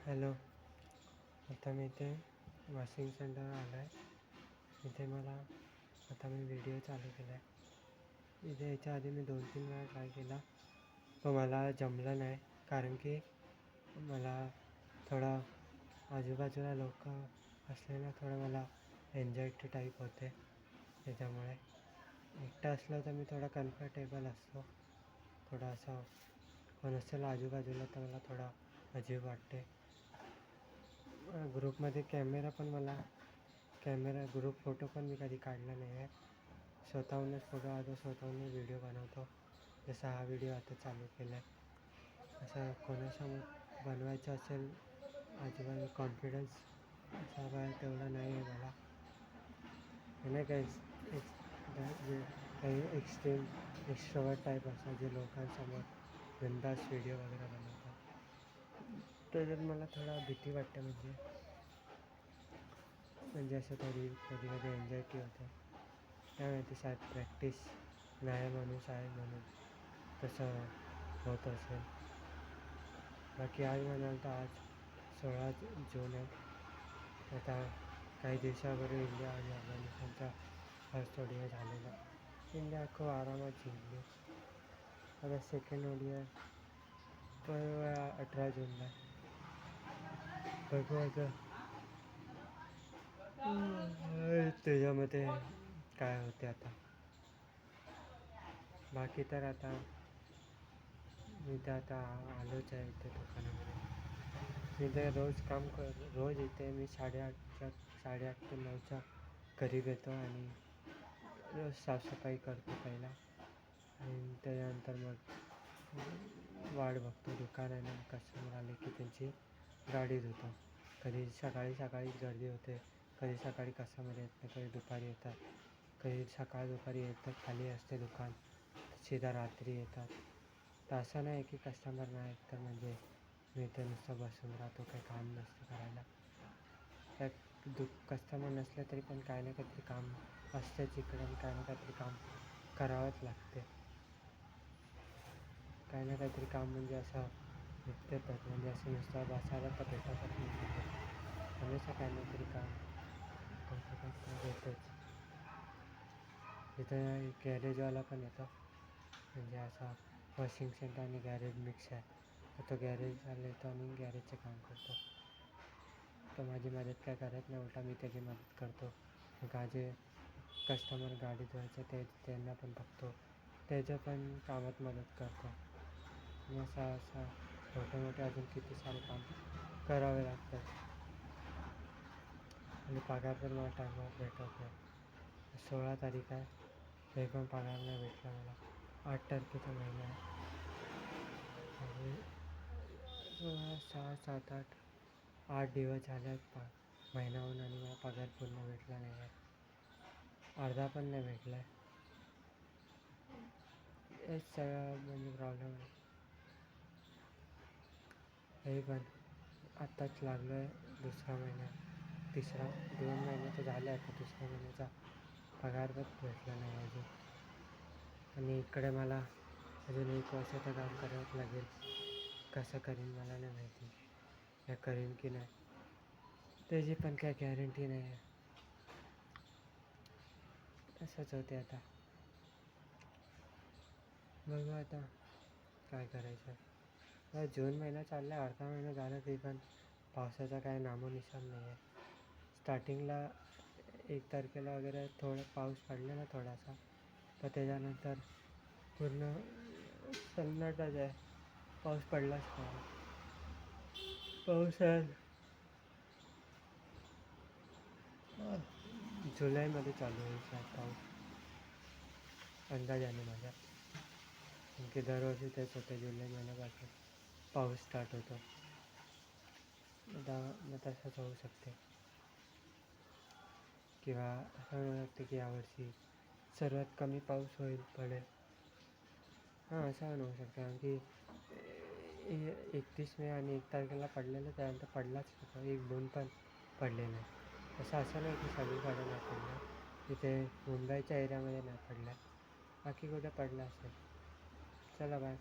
Hello. आता मी इथे washing centre आलो आहे. इथे आता मी व्हिडिओ चालू केला आहे. इथे याच्या आधी मी 2-3 वेळा ट्राय केला, पण मला जमलं नाही. कारण की मला थोडं आजूबाजूला लोक असलेलं थोडं मला एन्झायटी टाईप होते. त्याच्यामुळे एकटं असलं तर मी थोडा कम्फर्टेबल असतो. थोडा असं कोण असेल आजूबाजूला तर मला थोडा अजीब वाटते. ग्रुपमध्ये ग्रुप फोटो पण मी कधी काढला नाही आहे. स्वतःहूनच फोटो काढतो, स्वतःहूनच व्हिडिओ बनवतो. जसा हा व्हिडिओ आता चालू केला आहे. असं कोणासमोर बनवायचं असेल आजूबाजू कॉन्फिडन्स असा तेवढा नाही आहे मला. नाही काही एक्स्ट्रीम एक्स्ट्रोवर्ट टाईप असतात जे लोकांसमोर बिनधास्त व्हिडिओ वगैरे बनवतात. त्याच्यात मला थोडा भीती वाटते. म्हणजे असं कधी कधी एन्झायटी होते. काय माहिती, शायद प्रॅक्टिस नाही म्हणून तसं होत असेल. बाकी आज म्हणाल तर आज 16 जून आहे. आता काही दिवसापूर्वी इंडिया आणि अफगाणिस्तानचा फर्स्ट ODI झालेला. इंडिया खूप आरामात जिंकली. आता सेकंड ODI परवा 18 जूनला. बघू आता त्याच्यामध्ये काय होते. आता बाकी तर आता मी तर आता आलोच आहे इथे दुकानामध्ये. मी तर रोज इथे मी 8:30 ते 9च्या करीब येतो आणि रोज साफसफाई करतो पहिला आणि त्याच्यानंतर मग वाट बघतो दुकानाने कस्टमर आले की त्यांची गाडी धुतो. कधी सकाळीच गर्दी होते, कधी सकाळी कस्टमर येत नाही, कधी दुपारी येतात, कधी दुपारी येतात, खाली असते दुकान, सीधा रात्री येतात. तर असं नाही की कस्टमर नाही येत तर म्हणजे मी इथे नुसतं बसून राहतो, काही काम नसतं करायला. कस्टमर नसले तरी पण काही ना काहीतरी काम असतेच इकडे आणि काही ना काहीतरी काम करावंच लागते. काही ना काहीतरी काम म्हणजे असं भेटतात, म्हणजे असं नुसतं बसायला तर भेटतच नाही. हमेशा काही ना काहीतरी काम येतंच. इथं गॅरेजवाला पण येतो, म्हणजे असा वॉशिंग सेंटर आणि गॅरेज मिक्स आहे. तर तो गॅरेजवाला येतो आणि गॅरेजचे काम करतो. तो माझी मदत काय करत नाही, उलटा मी त्याची मदत करतो. जे कस्टमर गाडी धुवायचं त्यांना पण बघतो, त्याच्या पण कामात मदत करतो. आणि असं मोठे अजून किती सारे काम करावे लागतात. आणि पगार पण मला टायमावर भेटत नाही. 16 तारीख आहे, तरी पण पगार नाही भेटला मला. 8 तारखेचा महिना आहे आणि 6, 7, 8 दिवस झाले आहेत महिना होऊन आणि मला पगार पूर्ण भेटला नाही आहे. अर्धा पण नाही भेटला आहे. हेच सगळं म्हणजे प्रॉब्लेम आहे. तरी पण आत्ताच लागलो आहे 2रा महिना, 2 महिने तर झाले. आता 2ऱ्या महिन्याचा पगार पण भेटला नाही अजून. आणि इकडे मला अजून 1 वर्ष तर काम करावंच लागेल. कसं करीन मला नाही माहिती, या करीन की नाही त्याची पण काही गॅरंटी नाही आहे. असंच होते आता. बघू आता काय करायचं. जून महिना चालला आहे, अर्धा महिना झाला, तरी पण पावसाचा काही नामोनिशाण नाही आहे. स्टार्टिंगला 1 तारखेला वगैरे थोडा पाऊस पडलेला थोडासा, पण त्याच्यानंतर पूर्ण सन्नाटाच आहे. पाऊस पडलाच नाही. पावसाळ्यात जुलैमध्ये चालू होईल शायद पाऊस, अंदाजाने माझ्या. की दरवर्षी तेच होतं, जुलै महिन्यापासून पाऊस स्टार्ट होतो. मग तसंच होऊ शकते, किंवा असं होऊ शकते की यावर्षी सर्वात कमी पाऊस पडेल. असं पण होऊ शकतं, कारण की 31 मे आणि 1 तारखेला पडलेलं, त्यानंतर पडलाच नव्हता. 1 बूंद पण पडले नाही. असं नाही की सगळीकडे नाही पडला. तिथे मुंबईच्या एरियामध्ये नाही पडला, बाकी कुठे पडला असेल. चला बाय.